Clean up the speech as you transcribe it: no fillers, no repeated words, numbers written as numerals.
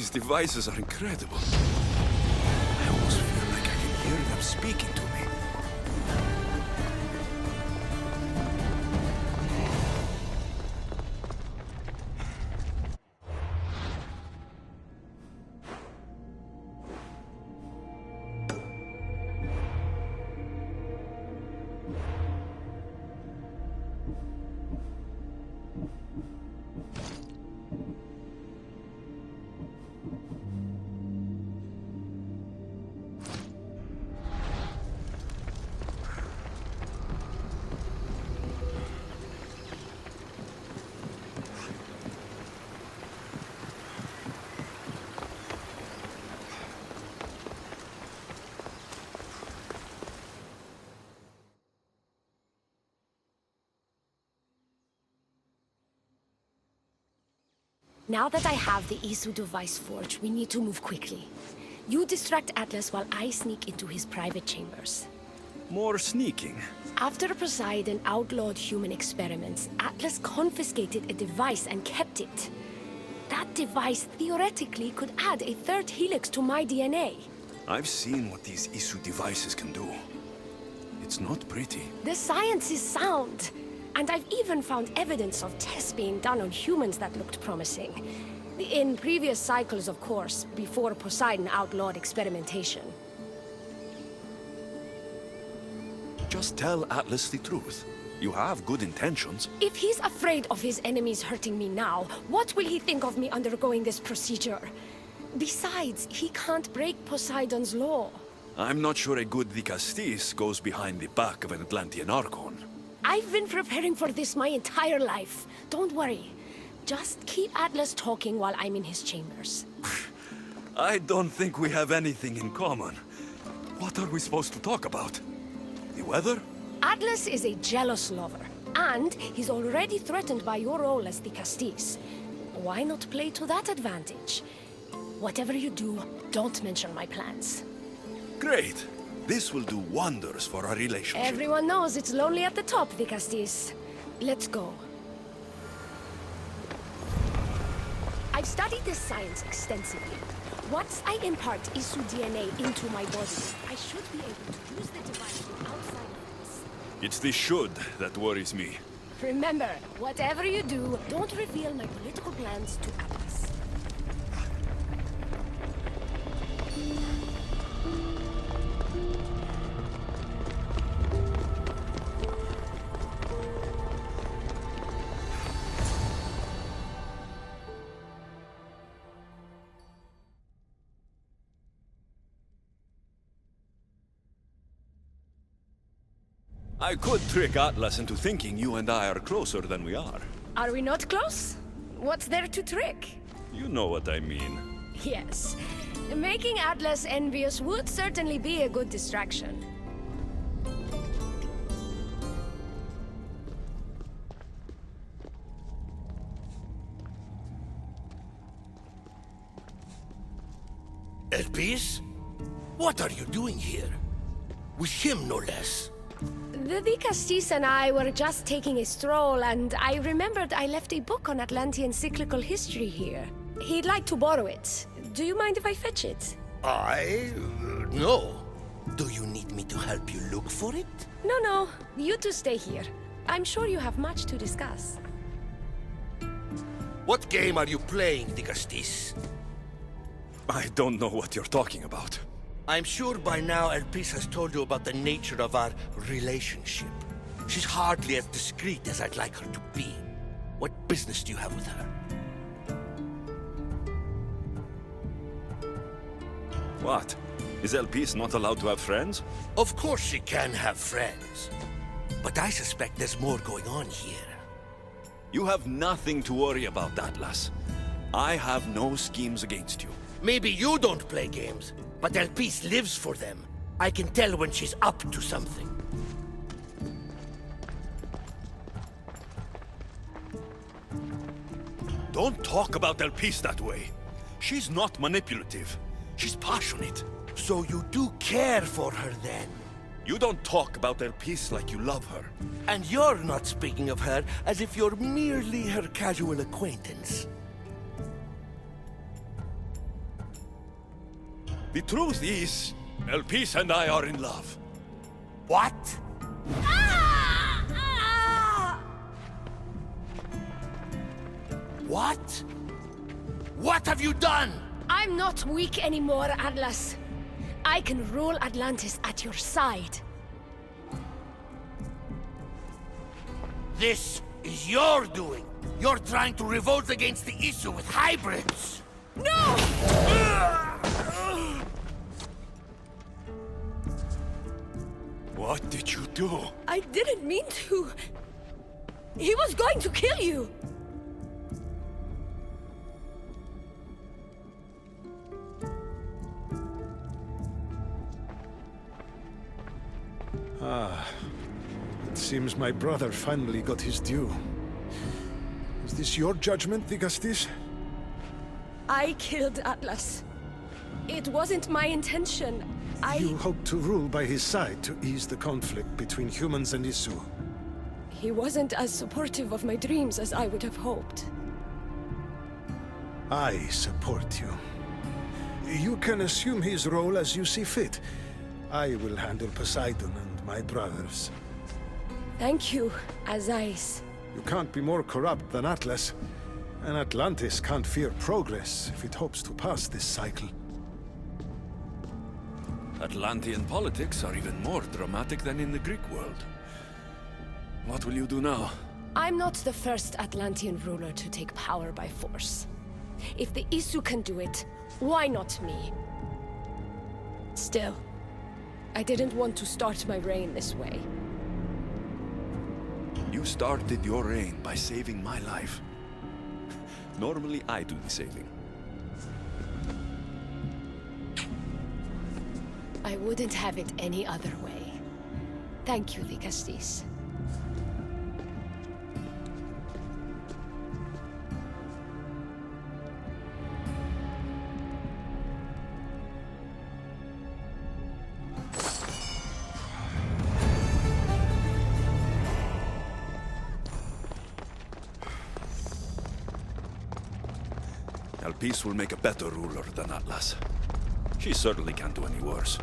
These devices are incredible. I almost feel like I can hear them speaking to me. Now that I have the Isu device forged, we need to move quickly. You distract Atlas while I sneak into his private chambers. More sneaking. After Poseidon outlawed human experiments, Atlas confiscated a device and kept it. That device theoretically could add a third helix to my DNA. I've seen what these Isu devices can do. It's not pretty. The science is sound. And I've even found evidence of tests being done on humans that looked promising. In previous cycles, of course, before Poseidon outlawed experimentation. Just tell Atlas the truth. You have good intentions. If he's afraid of his enemies hurting me now, what will he think of me undergoing this procedure? Besides, he can't break Poseidon's law. I'm not sure a good Dicastis goes behind the back of an Atlantean Archon. I've been preparing for this my entire life. Don't worry. Just keep Atlas talking while I'm in his chambers. I don't think we have anything in common. What are we supposed to talk about? The weather? Atlas is a jealous lover, and he's already threatened by your role as the Castis. Why not play to that advantage? Whatever you do, don't mention my plans. Great. This will do wonders for our relationship. Everyone knows it's lonely at the top, the Castis. Let's go. I've studied this science extensively. Once I impart Isu DNA into my body, I should be able to use the device from outside of this. It's the should that worries me. Remember, whatever you do, don't reveal my political plans to Atlas. I could trick Atlas into thinking you and I are closer than we are. Are we not close? What's there to trick? You know what I mean. Yes. Making Atlas envious would certainly be a good distraction. Elpis? What are you doing here? With him, no less. The Castis and I were just taking a stroll, and I remembered I left a book on Atlantean cyclical history here. He'd like to borrow it. Do you mind if I fetch it? No. Do you need me to help you look for it? No. You two stay here. I'm sure you have much to discuss. What game are you playing, Dicastis? I don't know what you're talking about. I'm sure by now Elpis has told you about the nature of our relationship. She's hardly as discreet as I'd like her to be. What business do you have with her? What? Is Elpis not allowed to have friends? Of course she can have friends. But I suspect there's more going on here. You have nothing to worry about, Atlas. I have no schemes against you. Maybe you don't play games, but Elpis lives for them. I can tell when she's up to something. Don't talk about Elpis that way. She's not manipulative. She's passionate. So you do care for her then? You don't talk about Elpis like you love her. And you're not speaking of her as if you're merely her casual acquaintance. The truth is, Elpis and I are in love. What? What? What have you done? I'm not weak anymore, Atlas. I can rule Atlantis at your side. This is your doing. You're trying to revolt against the Isu with hybrids. No! What did you do? I didn't mean to. He was going to kill you. It seems my brother finally got his due. Is this your judgment, Vigastis? I killed Atlas. It wasn't my intention. You hoped to rule by his side to ease the conflict between humans and Isu. He wasn't as supportive of my dreams as I would have hoped. I support you. You can assume his role as you see fit. I will handle Poseidon and my brothers. Thank you, Azais. You can't be more corrupt than Atlas. And Atlantis can't fear progress if it hopes to pass this cycle. Atlantean politics are even more dramatic than in the Greek world. What will you do now? I'm not the first Atlantean ruler to take power by force. If the Isu can do it, why not me? Still, I didn't want to start my reign this way. You started your reign by saving my life. Normally, I do the saving. I wouldn't have it any other way. Thank you, Vigastis. Elpis will make a better ruler than Atlas. She certainly can't do any worse.